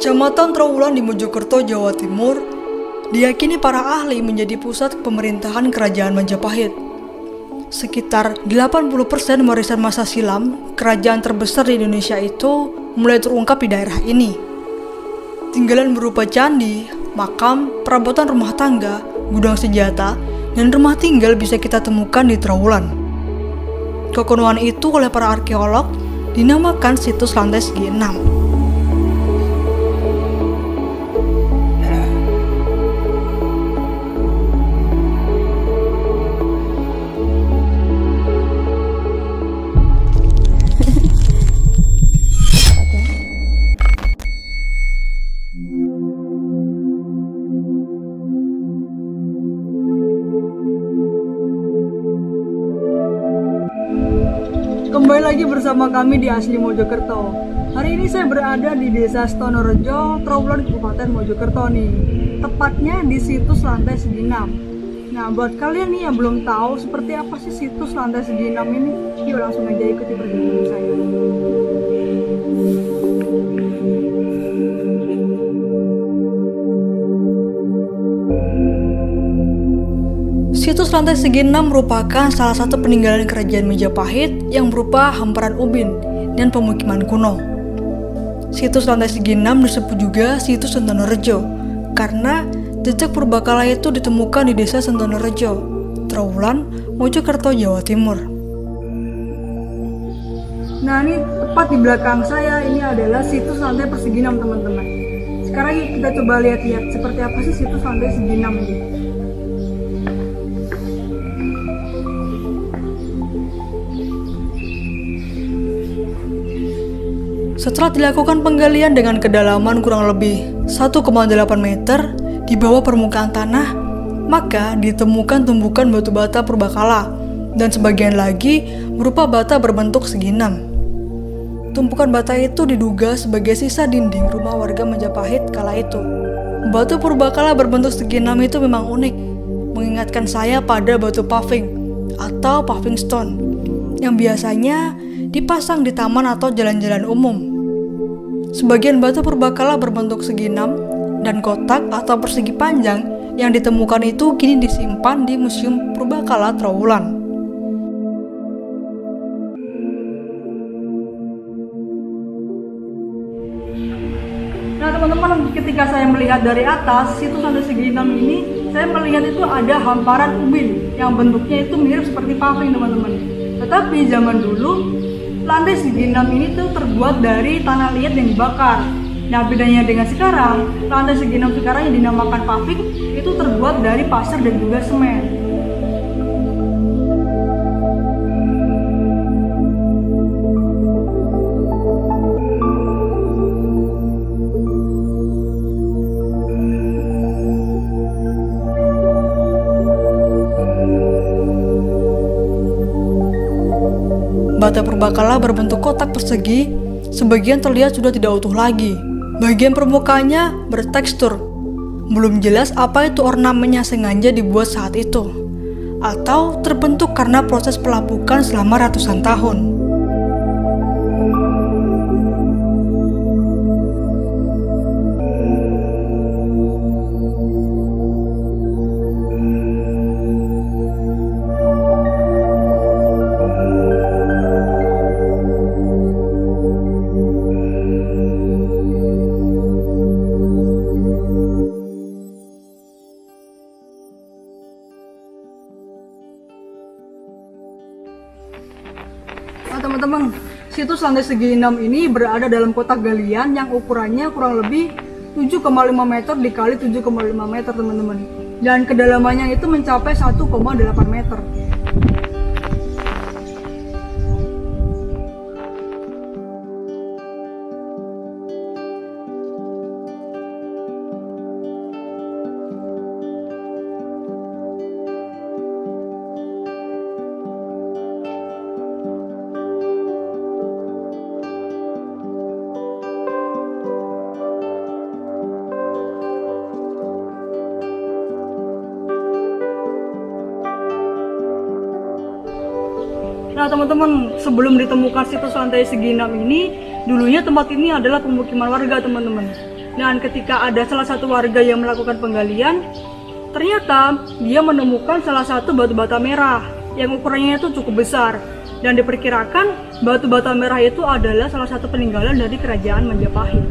Kecamatan Trawulan di Mojokerto, Jawa Timur, diyakini para ahli menjadi pusat pemerintahan Kerajaan Majapahit. Sekitar 80% warisan masa silam kerajaan terbesar di Indonesia itu mulai terungkap di daerah ini. Tinggalan berupa candi, makam, perabotan rumah tangga, gudang senjata, dan rumah tinggal bisa kita temukan di Trawulan. Kekunuan itu oleh para arkeolog dinamakan situs lantai segi 6. Kembali lagi bersama kami di Asli Mojokerto. Hari ini saya berada di Desa Stonorejo, Trawulan, Kabupaten Mojokerto nih. Tepatnya di situs lantai segi 6. Nah, buat kalian nih yang belum tahu seperti apa sih situs lantai segi 6 ini, yuk langsung aja ikuti perjalanan saya. Situs lantai segi 6 merupakan salah satu peninggalan kerajaan Majapahit yang berupa hamparan ubin dan pemukiman kuno. Situs lantai segi 6 disebut juga situs Sentonorejo karena jejak purbakala itu ditemukan di desa Sentonorejo, Trawulan, Mojokerto, Jawa Timur. Nah, ini tepat di belakang saya ini adalah situs lantai persegi 6, teman-teman. Sekarang kita coba lihat-lihat seperti apa sih situs lantai segi 6 ini. Setelah dilakukan penggalian dengan kedalaman kurang lebih 1,8 meter di bawah permukaan tanah, maka ditemukan tumbukan batu bata purbakala dan sebagian lagi berupa bata berbentuk segi 6. Tumpukan bata itu diduga sebagai sisa dinding rumah warga Majapahit kala itu. Batu purbakala berbentuk segi 6 itu memang unik, mengingatkan saya pada batu paving atau paving stone yang biasanya dipasang di taman atau jalan-jalan umum. Sebagian batu purbakala berbentuk segi 6 dan kotak atau persegi panjang yang ditemukan itu kini disimpan di Museum Purbakala Trawulan. Nah, teman-teman, ketika saya melihat dari atas situs lantai segi 6 ini, saya melihat itu ada hamparan ubin yang bentuknya itu mirip seperti paving, teman-teman. Tetapi zaman dulu lantai segi 6 ini tuh terbuat dari tanah liat yang dibakar. Nah, bedanya dengan sekarang, lantai segi 6 sekarang yang dinamakan paving itu terbuat dari pasir dan juga semen. Bata purbakala berbentuk kotak persegi, sebagian terlihat sudah tidak utuh lagi. Bagian permukaannya bertekstur. Belum jelas apa itu ornamennya sengaja dibuat saat itu, atau terbentuk karena proses pelapukan selama ratusan tahun. Nah, teman-teman, situs lantai segi 6 ini berada dalam kotak galian yang ukurannya kurang lebih 7,5 meter dikali 7,5 meter, teman-teman. Dan kedalamannya itu mencapai 1,8 meter. Nah teman-teman, sebelum ditemukan situs lantai segi 6 ini, dulunya tempat ini adalah pemukiman warga teman-teman. Dan ketika ada salah satu warga yang melakukan penggalian, ternyata dia menemukan salah satu batu bata merah yang ukurannya itu cukup besar. Dan diperkirakan batu bata merah itu adalah salah satu peninggalan dari kerajaan Majapahit.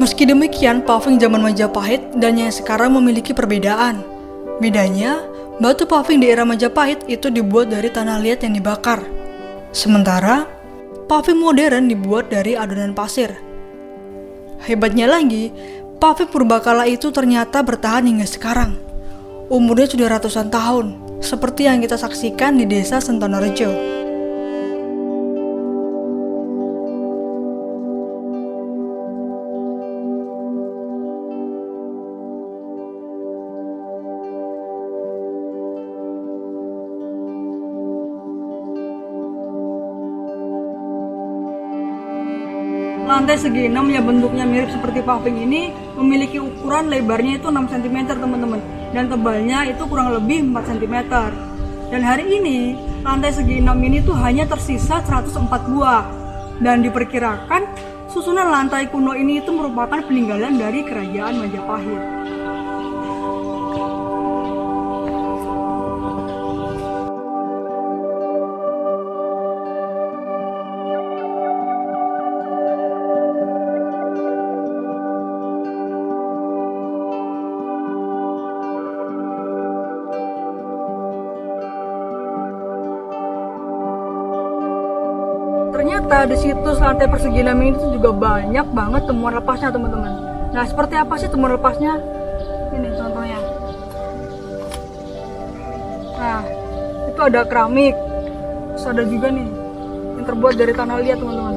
Meski demikian, paving zaman Majapahit dan yang sekarang memiliki perbedaan. Bedanya, batu paving di era Majapahit itu dibuat dari tanah liat yang dibakar. Sementara, paving modern dibuat dari adonan pasir. Hebatnya lagi, paving purbakala itu ternyata bertahan hingga sekarang. Umurnya sudah ratusan tahun, seperti yang kita saksikan di desa Sentonorejo. Lantai segi 6 yang bentuknya mirip seperti paving ini memiliki ukuran lebarnya itu 6 cm teman-teman, dan tebalnya itu kurang lebih 4 cm. Dan hari ini lantai segi 6 ini tuh hanya tersisa 104 buah, dan diperkirakan susunan lantai kuno ini itu merupakan peninggalan dari kerajaan Majapahit. Ternyata di situs lantai persegi 6 ini juga banyak banget temuan lepasnya teman-teman. Nah, seperti apa sih temuan lepasnya? Ini contohnya. Nah, itu ada keramik. Terus ada juga nih yang terbuat dari tanah liat teman-teman.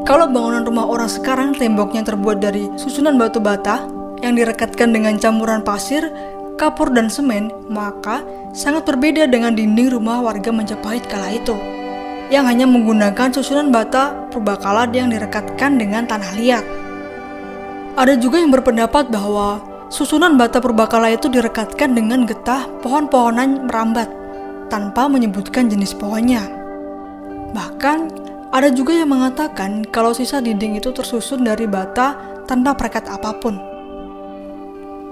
Kalau bangunan rumah orang sekarang temboknya terbuat dari susunan batu bata yang direkatkan dengan campuran pasir, kapur, dan semen, maka sangat berbeda dengan dinding rumah warga Majapahit kala itu, yang hanya menggunakan susunan bata purbakala yang direkatkan dengan tanah liat. Ada juga yang berpendapat bahwa susunan bata purbakala itu direkatkan dengan getah pohon-pohonan merambat, tanpa menyebutkan jenis pohonnya. Bahkan, ada juga yang mengatakan kalau sisa dinding itu tersusun dari bata tanpa perekat apapun.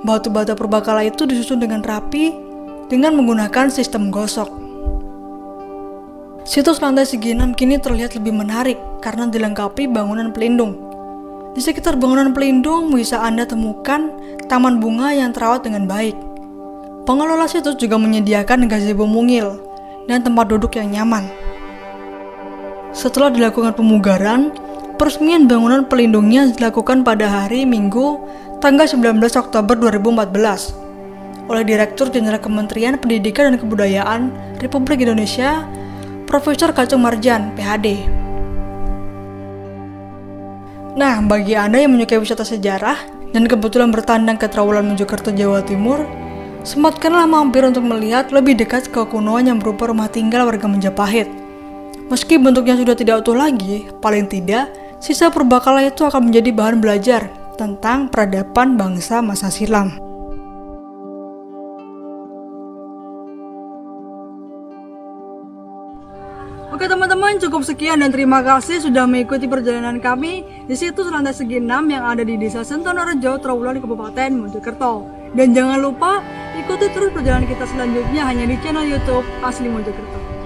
Batu bata purbakala itu disusun dengan rapi dengan menggunakan sistem gosok. Situs lantai segi 6 kini terlihat lebih menarik karena dilengkapi bangunan pelindung. Di sekitar bangunan pelindung bisa Anda temukan taman bunga yang terawat dengan baik. Pengelola situs juga menyediakan gazebo mungil dan tempat duduk yang nyaman. Setelah dilakukan pemugaran, peresmian bangunan pelindungnya dilakukan pada hari Minggu, tanggal 19 Oktober 2014, oleh Direktur Jenderal Kementerian Pendidikan dan Kebudayaan Republik Indonesia, Profesor Kacung Marjan, PhD. Nah, bagi Anda yang menyukai wisata sejarah dan kebetulan bertandang ke Trawulan Mojokerto, Jawa Timur, sempatkanlah mampir untuk melihat lebih dekat kekunoan yang berupa rumah tinggal warga Majapahit. Meski bentuknya sudah tidak utuh lagi, paling tidak, sisa purbakala itu akan menjadi bahan belajar tentang peradaban bangsa masa silam. Oke teman-teman, cukup sekian dan terima kasih sudah mengikuti perjalanan kami di situs Lantai Segi 6 yang ada di Desa Sentonorejo, Trawulan, Kabupaten Mojokerto. Dan jangan lupa ikuti terus perjalanan kita selanjutnya hanya di channel YouTube Asli Mojokerto.